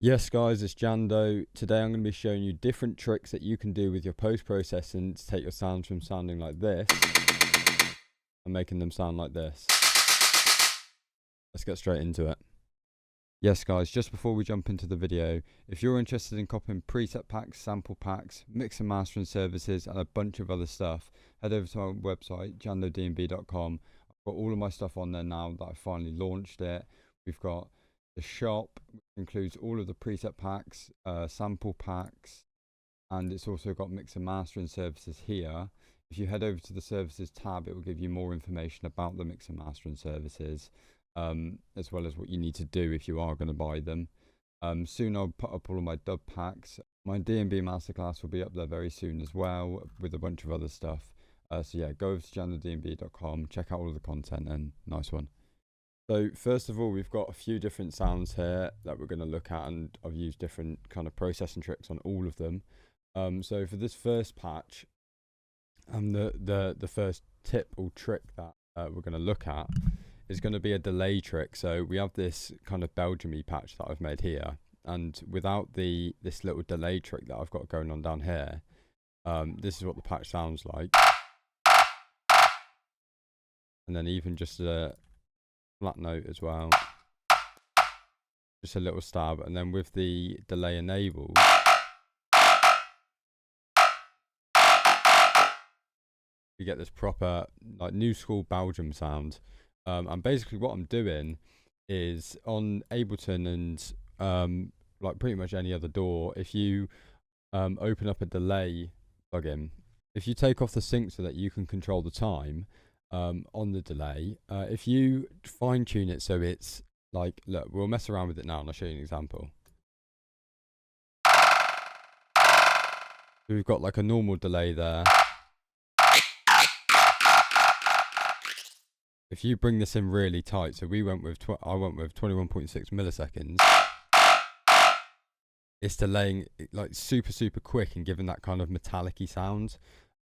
Yes guys, it's Jando. Today I'm going to be showing you different tricks that you can do with your post-processing to take your sounds from sounding like this and making them sound like this. Let's get straight into it. Yes guys, just before we jump into the video, if you're interested in copying preset packs, sample packs, mix and mastering services and a bunch of other stuff, head over to our website, drum&bass.com. I've got all of my stuff on there now that I've finally launched it. We've got the shop, which includes all of the preset packs, sample packs, and it's also got mix and mastering services here. If you head over to the services tab, it will give you more information about the mix and mastering services, as well as what you need to do if you are going to buy them. Soon I'll put up all of my dub packs. My DnB masterclass will be up there very soon as well, with a bunch of other stuff. So yeah, go over to jandodnb.com, check out all of the content, and nice one. So first of all, we've got a few different sounds here that we're going to look at, and I've used different kind of processing tricks on all of them. So for this first patch, the first tip or trick that we're going to look at is going to be a delay trick. So we have this kind of Belgium-y patch that I've made here, and without this little delay trick that I've got going on down here, this is what the patch sounds like. And then even just a flat note as well, just a little stab, and then with the delay enabled, you get this proper like new school Belgium sound. And basically what I'm doing is on Ableton and like pretty much any other DAW, if you open up a delay plugin, if you take off the sync so that you can control the time on the delay, if you fine tune it so it's like, look, we'll mess around with it now and I'll show you an example. So we've got like a normal delay there. If you bring this in really tight, so we went with I went with 21.6 milliseconds. It's delaying like super quick and giving that kind of metallic-y sound.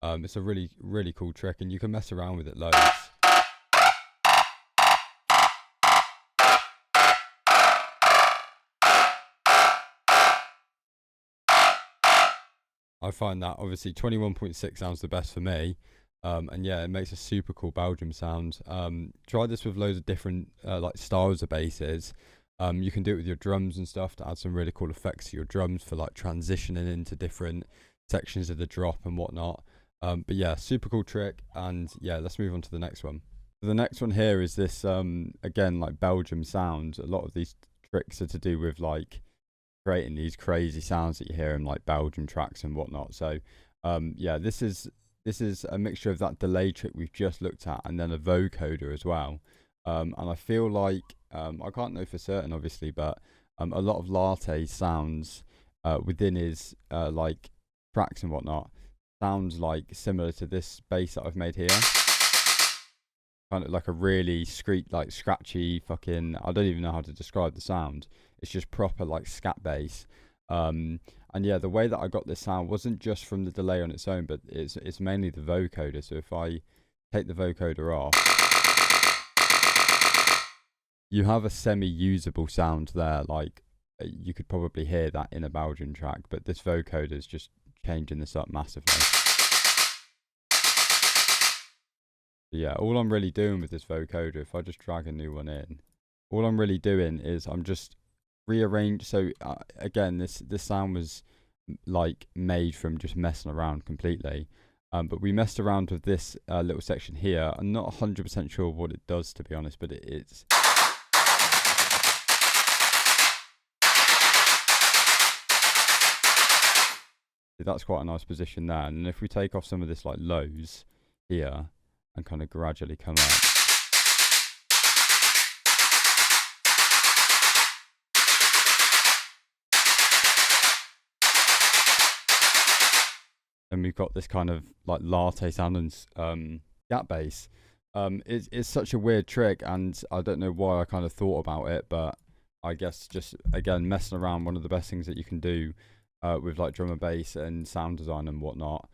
It's a really cool trick, and you can mess around with it loads. I find that obviously 21.6 sounds the best for me. And yeah, it makes a super cool Belgium sound. Try this with loads of different like styles of basses. You can do it with your drums and stuff to add some really cool effects to your drums for like transitioning into different sections of the drop and whatnot. But yeah, super cool trick. And yeah, let's move on to the next one. The next one here is this again, like Belgium sound. A lot of these tricks are to do with like creating these crazy sounds that you hear in like Belgium tracks and whatnot. So yeah, this is a mixture of that delay trick we've just looked at and then a vocoder as well. And I feel like, I can't know for certain obviously, but a lot of Latte sounds within his like tracks and whatnot sounds like similar to this bass that I've made here. Kind of like a really scratchy fucking, I don't even know how to describe the sound. It's just proper like scat bass. And yeah, the way that I got this sound wasn't just from the delay on its own, but it's mainly the vocoder. So if I take the vocoder off, you have a semi-usable sound there. Like you could probably hear that in a Belgian track, but this vocoder is just changing this up massively. So yeah, all I'm really doing with this vocoder, if I just drag a new one in, all I'm really doing is I'm just rearrange. So again, this sound was like made from just messing around completely, but we messed around with this little section here. I'm not 100% sure what it does, to be honest, but it's that's quite a nice position there. And if we take off some of this like lows here and kind of gradually come up, and we've got this kind of like latte sound and gap bass. It's such a weird trick, and I don't know why I kind of thought about it, but I guess just again messing around, one of the best things that you can do with like drum and bass and sound design and whatnot.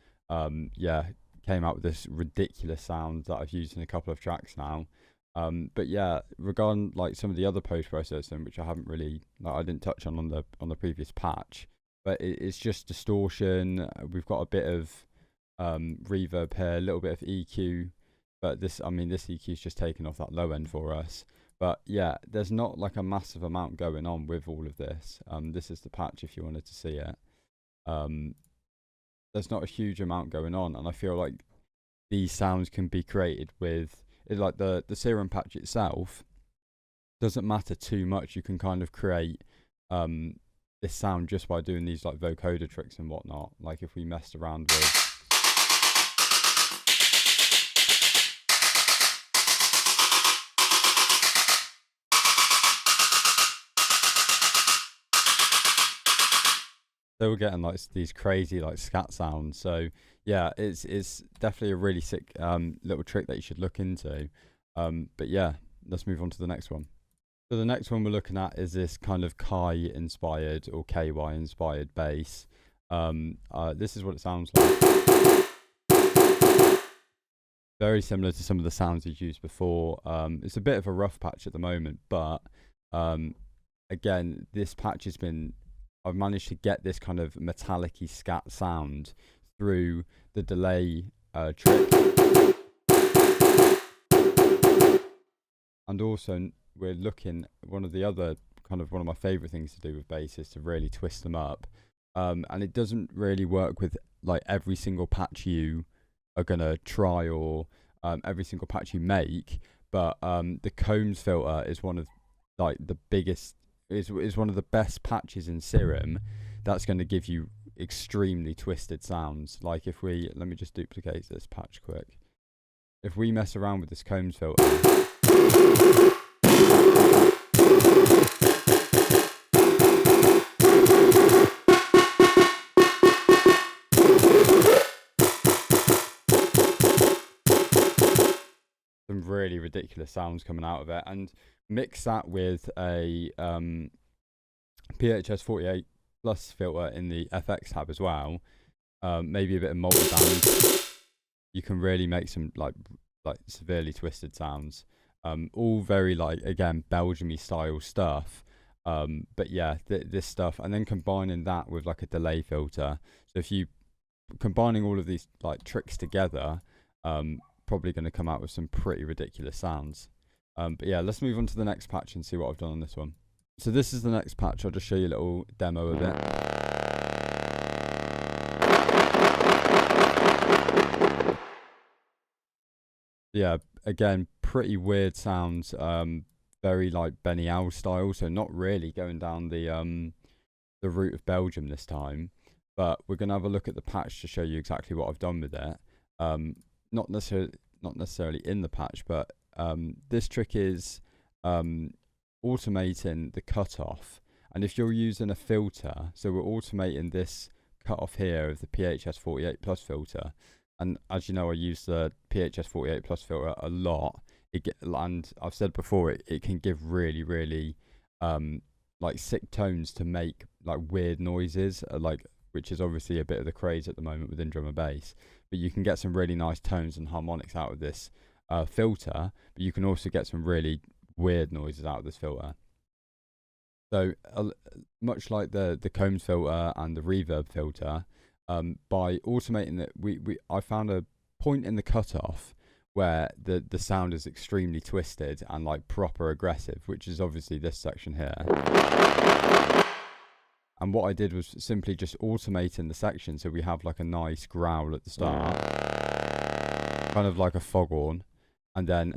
Yeah, came out with this ridiculous sound that I've used in a couple of tracks now. But yeah, regarding like some of the other post processing, which I haven't really, like, I didn't touch on the previous patch, but it's just distortion. We've got a bit of reverb here, a little bit of EQ, but this, I mean, this EQ is just taking off that low end for us. But yeah, there's not like a massive amount going on with all of this. This is the patch if you wanted to see it. There's not a huge amount going on, and I feel like these sounds can be created with like the Serum patch itself doesn't matter too much. You can kind of create this sound just by doing these like vocoder tricks and whatnot. Like if we messed around with they were getting like these crazy like scat sounds. So yeah, it's definitely a really sick little trick that you should look into. But yeah, let's move on to the next one. So the next one we're looking at is this kind of Kai inspired or KY inspired bass. This is what it sounds like. Very similar to some of the sounds you've used before. It's a bit of a rough patch at the moment, but again, this patch has been, I've managed to get this kind of metallic-y scat sound through the delay trick. And also we're looking, one of my favorite things to do with bass is to really twist them up. And it doesn't really work with like every single patch you are gonna try or every single patch you make, but the Combs filter is one of like the biggest, is one of the best patches in Serum that's going to give you extremely twisted sounds. Like if we, let me just duplicate this patch quick. If we mess around with this Combs filter, some really ridiculous sounds coming out of it, and mix that with a PHS 48 plus filter in the FX tab as well, maybe a bit of multiband, you can really make some like severely twisted sounds. All very like, again, Belgium-y style stuff. But yeah, this stuff, and then combining that with like a delay filter. So if you combining all of these like tricks together, probably going to come out with some pretty ridiculous sounds. But yeah, let's move on to the next patch and see what I've done on this one. So this is the next patch. I'll just show you a little demo of it. Yeah, again, pretty weird sounds. Very like bennyl style, so not really going down the route of Belgium this time. But we're gonna have a look at the patch to show you exactly what I've done with it. Not necessarily in the patch, but this trick is automating the cutoff. And if you're using a filter, so we're automating this cutoff here of the PHS 48 plus filter. And as you know, I use the PHS 48 plus filter a lot. And I've said before, it can give really, really like sick tones to make like weird noises, like, which is obviously a bit of the craze at the moment within drum and bass. But you can get some really nice tones and harmonics out of this filter, but you can also get some really weird noises out of this filter. So much like the Combs filter and the reverb filter, by automating it, I found a point in the cutoff where the sound is extremely twisted and like proper aggressive, which is obviously this section here. And what I did was simply just automating the section, so we have like a nice growl at the start, kind of like a foghorn, and then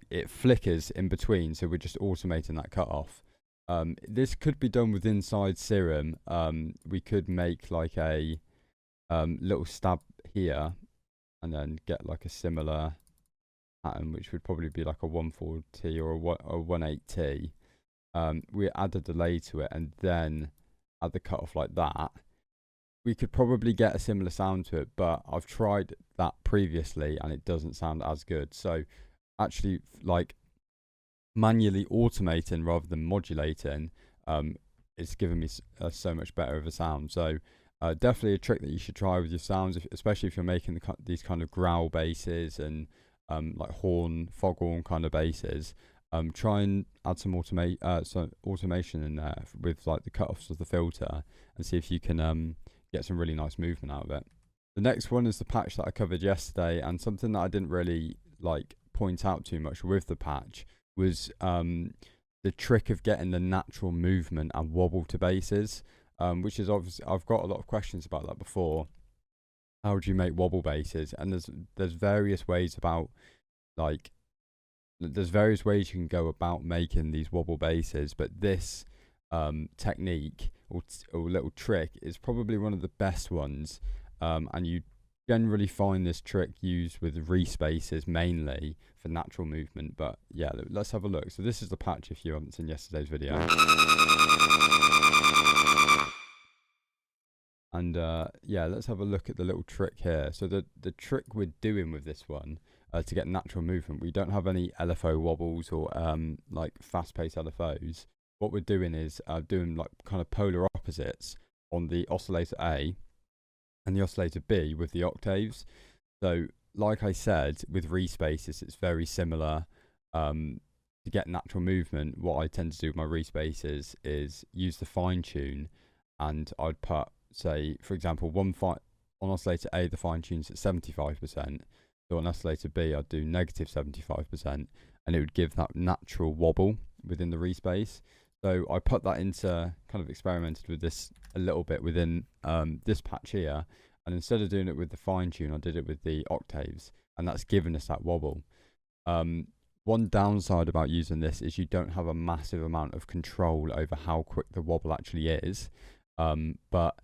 it flickers in between, so we're just automating that cutoff. This could be done with inside Serum. We could make like a little stab here, and then get like a similar pattern, which would probably be like a 1/4T or a 1/8T. We add a delay to it and then add the cutoff like that. We could probably get a similar sound to it, but I've tried that previously and it doesn't sound as good. So actually, like, manually automating rather than modulating, it's given me so much better of a sound. So Definitely a trick that you should try with your sounds, especially if you're making these kind of growl basses and like foghorn kind of basses. Try and add some automation in there with like the cutoffs of the filter, and see if you can get some really nice movement out of it. The next one is the patch that I covered yesterday, and something that I didn't really like point out too much with the patch was the trick of getting the natural movement and wobble to basses, which is obviously, I've got a lot of questions about that before. How do you make wobble basses? And there's various ways about like there's various ways you can go about making these wobble basses, but this technique or little trick is probably one of the best ones, and you generally find this trick used with respaces mainly for natural movement. But yeah, let's have a look. So this is the patch if you haven't seen yesterday's video. And yeah, let's have a look at the little trick here. So the trick we're doing with this one, to get natural movement, we don't have any LFO wobbles or like fast-paced LFOs. What we're doing is doing like kind of polar opposites on the oscillator A and the oscillator B with the octaves. So like I said, with respaces, it's very similar. To get natural movement, what I tend to do with my respaces is use the fine tune, and I'd put, say, for example, on oscillator A, the fine tune's at 75%. So on oscillator B, I'd do negative 75%, and it would give that natural wobble within the respace. So I put that into, kind of experimented with this a little bit within this patch here, and instead of doing it with the fine tune, I did it with the octaves, and that's given us that wobble. One downside about using this is you don't have a massive amount of control over how quick the wobble actually is, but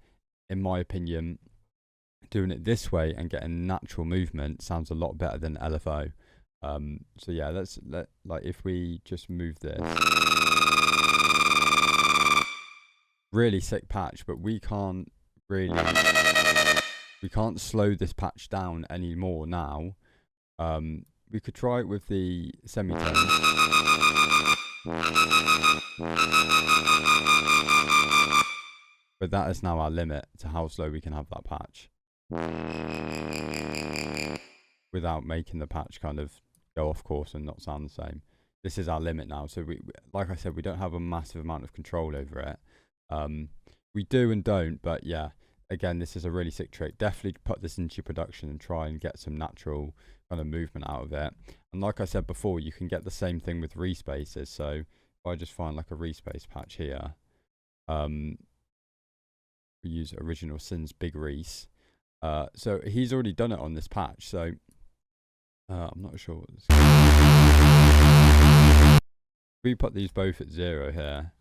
in my opinion, doing it this way and getting natural movement sounds a lot better than LFO. So yeah, like if we just move this, really sick patch, but we can't slow this patch down anymore now. We could try it with the semitones. But that is now our limit to how slow we can have that patch, without making the patch kind of go off course and not sound the same. This is our limit now. So we, like I said, we don't have a massive amount of control over it. We do and don't, but yeah, again, this is a really sick trick. Definitely put this into your production and try and get some natural kind of movement out of it. And like I said before, you can get the same thing with respaces. So if I just find like a respace patch here, we use Original Sin's Big Reese. So he's already done it on this patch, so I'm not sure what this is. We put these both at 0 here,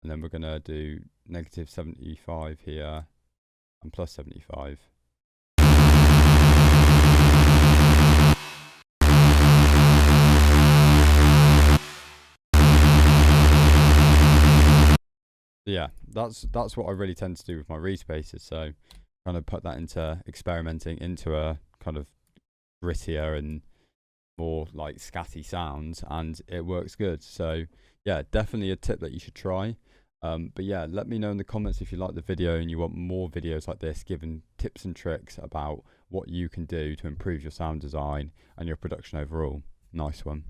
and then we're going to do negative 75 here and plus 75. Yeah, that's what I really tend to do with my respaces. So kind of put that into experimenting into a kind of grittier and more like scatty sounds, and it works good. So yeah, definitely a tip that you should try. But yeah, let me know in the comments if you like the video and you want more videos like this, giving tips and tricks about what you can do to improve your sound design and your production overall. Nice one.